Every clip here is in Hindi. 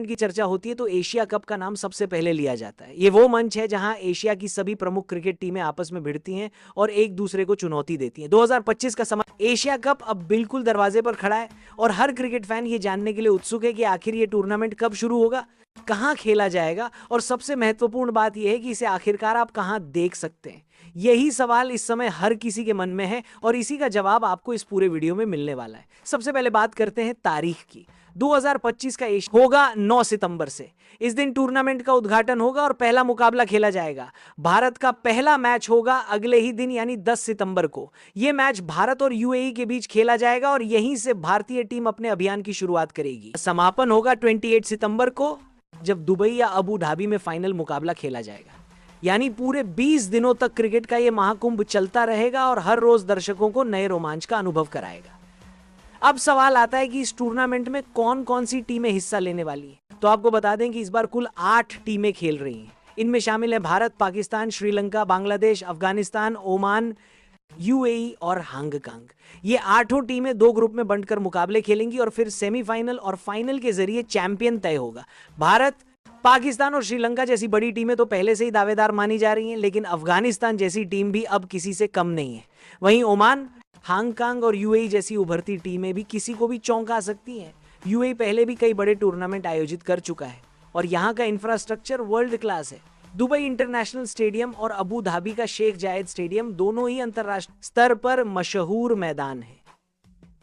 की चर्चा होती है तो एशिया कप का नाम सबसे पहले लिया जाता है। ये वो मंच है जहां एशिया की सभी प्रमुख क्रिकेट टीमें आपस में भिड़ती हैं और एक दूसरे को चुनौती देती हैं। 2025 का समय एशिया कप अब बिल्कुल दरवाजे पर खड़ा है और हर क्रिकेट फैन ये जानने के लिए उत्सुक है कि आखिर ये टूर्नामेंट कब शुरू होगा, कहां खेला जाएगा और सबसे महत्वपूर्ण बात यह है कि इसे आखिरकार आप कहां देख सकते हैं। यही सवाल इस समय हर किसी के मन में है और इसी का जवाब आपको इस पूरे वीडियो में मिलने वाला है। सबसे पहले बात करते हैं तारीख की। 2025 का एशिया होगा 9 सितंबर से। इस दिन टूर्नामेंट का उद्घाटन होगा और पहला मुकाबला खेला जाएगा। भारत का पहला मैच होगा अगले ही दिन यानी 10 सितंबर को। यह मैच भारत और यूएई के बीच खेला जाएगा और यहीं से भारतीय टीम अपने अभियान की शुरुआत करेगी। समापन होगा 28 सितंबर को, जब दुबई या अबू धाबी में फाइनल मुकाबला खेला जाएगा। यानी पूरे 20 दिनों तक क्रिकेट का यह महाकुंभ चलता रहेगा और हर रोज दर्शकों को नए रोमांच का अनुभव कराएगा। अब सवाल आता है कि इस टूर्नामेंट में कौन कौन सी टीमें हिस्सा लेने वाली हैं। तो आपको बता दें कि इस बार कुल 8 टीमें खेल रही हैं। इनमें शामिल है भारत, पाकिस्तान, श्रीलंका, बांग्लादेश, अफगानिस्तान, ओमान, यूएई और हांगकांग। ये 8 टीमें 2 ग्रुप में बंटकर मुकाबले खेलेंगी और फिर सेमीफाइनल और फाइनल के जरिए चैंपियन तय होगा। भारत, पाकिस्तान और श्रीलंका जैसी बड़ी टीमें तो पहले से ही दावेदार मानी जा रही हैं, लेकिन अफगानिस्तान जैसी टीम भी अब किसी से कम नहीं है। वहीं ओमान, हांगकांग और यूएई जैसी उभरती टीमें भी किसी को भी चौंका सकती हैं। यूएई पहले भी कई बड़े टूर्नामेंट आयोजित कर चुका है और यहाँ का इंफ्रास्ट्रक्चर वर्ल्ड क्लास है। दुबई इंटरनेशनल स्टेडियम और अबू धाबी का शेख जायद स्टेडियम दोनों ही अंतर्राष्ट्रीय स्तर पर मशहूर मैदान है।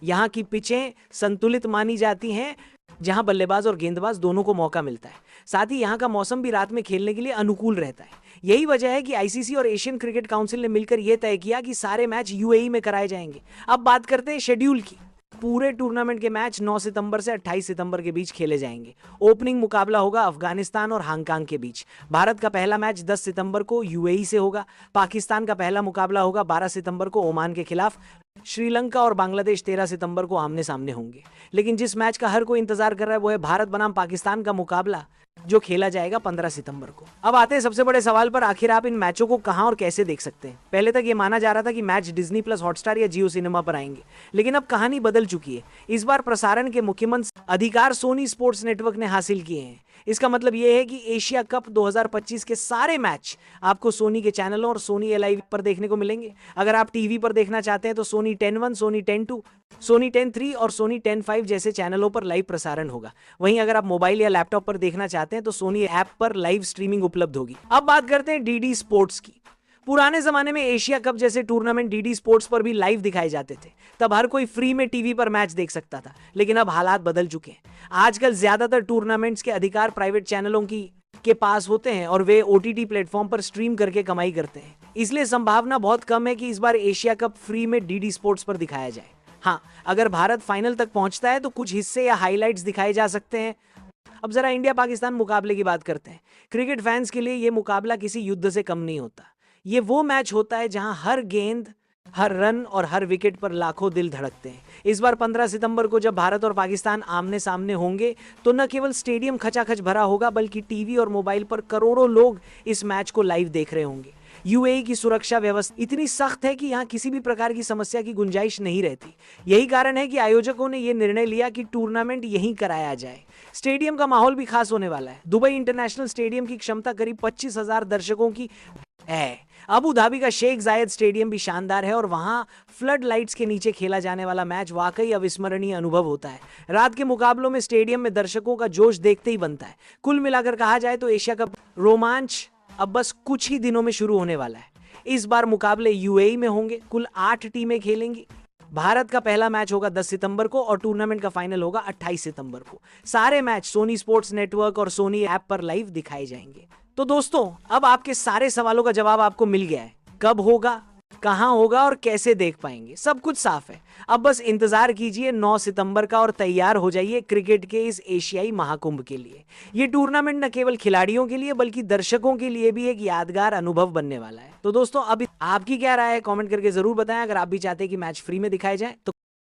यहाँ की पिचें संतुलित मानी जाती हैं, जहां बल्लेबाज और गेंदबाज दोनों को मौका मिलता है। साथ ही यहाँ का मौसम भी रात में खेलने के लिए अनुकूल रहता है। यही वजह है कि आईसीसी और एशियन क्रिकेट काउंसिल ने मिलकर यह तय किया कि सारे मैच यूएई में कराए जाएंगे। अब बात करते हैं शेड्यूल की। पूरे टूर्नामेंट के मैच 9 सितंबर से 28 सितंबर के बीच खेले जाएंगे। ओपनिंग मुकाबला होगा अफगानिस्तान और हांगकांग के बीच। भारत का पहला मैच 10 सितंबर को यूएई से होगा। पाकिस्तान का पहला मुकाबला होगा 12 सितंबर को ओमान के खिलाफ। श्रीलंका और बांग्लादेश 13 सितंबर को आमने सामने होंगे। लेकिन जिस मैच का हर कोई इंतजार कर रहा है वो है भारत बनाम पाकिस्तान का मुकाबला, जो खेला जाएगा 15 सितंबर को। अब आते हैं सबसे बड़े सवाल पर, आखिर आप इन मैचों को कहां और कैसे देख सकते हैं। पहले तक ये माना जा रहा था कि मैच डिज्नी प्लस हॉटस्टार या जियो सिनेमा पर आएंगे, लेकिन अब कहानी बदल चुकी है। इस बार प्रसारण के मुख्यमंत्री अधिकार सोनी स्पोर्ट्स नेटवर्क ने हासिल किए हैं। इसका मतलब यह है कि एशिया कप 2025 के सारे मैच आपको सोनी के चैनलों और सोनी एलआईवी पर देखने को मिलेंगे। अगर आप टीवी पर देखना चाहते हैं तो सोनी 10-1, सोनी 10-2, सोनी 10-3 और सोनी 10-5 जैसे चैनलों पर लाइव प्रसारण होगा। वहीं अगर आप मोबाइल या लैपटॉप पर देखना चाहते हैं तो सोनी ऐप पर लाइव स्ट्रीमिंग उपलब्ध होगी। अब बात करते हैं डीडी स्पोर्ट्स की। पुराने जमाने में एशिया कप जैसे टूर्नामेंट डीडी स्पोर्ट्स पर भी लाइव दिखाए जाते थे। तब हर कोई फ्री में टीवी पर मैच देख सकता था, लेकिन अब हालात बदल चुके हैं। आजकल ज्यादातर टूर्नामेंट्स के अधिकार प्राइवेट चैनलों के पास होते हैं और वे ओटीटी प्लेटफॉर्म पर स्ट्रीम करके कमाई करते हैं। इसलिए संभावना बहुत कम है कि इस बार एशिया कप फ्री में डीडी स्पोर्ट्स पर दिखाया जाए। हाँ, अगर भारत फाइनल तक पहुंचता है तो कुछ हिस्से या हाईलाइट्स दिखाए जा सकते हैं। अब जरा इंडिया पाकिस्तान मुकाबले की बात करते हैं। क्रिकेट फैंस के लिए यह मुकाबला किसी युद्ध से कम नहीं होता। ये वो मैच होता है जहां हर गेंद, हर रन और हर विकेट पर लाखों दिल धड़कते हैं। इस बार 15 सितंबर को जब भारत और पाकिस्तान आमने सामने होंगे तो न केवल स्टेडियम खचाखच भरा होगा, बल्कि टीवी और मोबाइल पर करोड़ों लोग इस मैच को लाइव देख रहे होंगे। यूएई की सुरक्षा व्यवस्था इतनी सख्त है कि यहाँ किसी भी प्रकार की समस्या की गुंजाइश नहीं रहती। यही कारण है कि आयोजकों ने यह निर्णय लिया कि टूर्नामेंट यहीं कराया जाए। स्टेडियम का माहौल भी खास होने वाला है। दुबई इंटरनेशनल स्टेडियम की क्षमता करीब 25,000 दर्शकों की है। अबू धाबी का शेख जायद स्टेडियम भी शानदार है और वहां फ्लड लाइट्स के नीचे खेला जाने वाला मैच वाकई अविस्मरणीय अनुभव होता है। रात के मुकाबलों में स्टेडियम में दर्शकों का जोश देखते ही बनता है। कुल मिलाकर कहा जाए तो एशिया कप रोमांच अब बस कुछ ही दिनों में शुरू होने वाला है। इस बार मुकाबले यूएई में होंगे। कुल 8 टीमें खेलेंगी। भारत का पहला मैच होगा 10 सितंबर को और टूर्नामेंट का फाइनल होगा 28 सितंबर को। सारे मैच सोनी स्पोर्ट्स नेटवर्क और सोनी ऐप पर लाइव दिखाए जाएंगे। तो दोस्तों, अब आपके सारे सवालों का जवाब आपको मिल गया है। कब होगा, कहां होगा और कैसे देख पाएंगे, सब कुछ साफ है। अब बस इंतजार कीजिए 9 सितंबर का और तैयार हो जाइए क्रिकेट के इस एशियाई महाकुंभ के लिए। ये टूर्नामेंट न केवल खिलाड़ियों के लिए बल्कि दर्शकों के लिए भी एक यादगार अनुभव बनने वाला है। तो दोस्तों, अब आपकी क्या राय है कमेंट करके जरूर बताएं। अगर आप भी चाहते हैं कि मैच फ्री में दिखाए जाए तो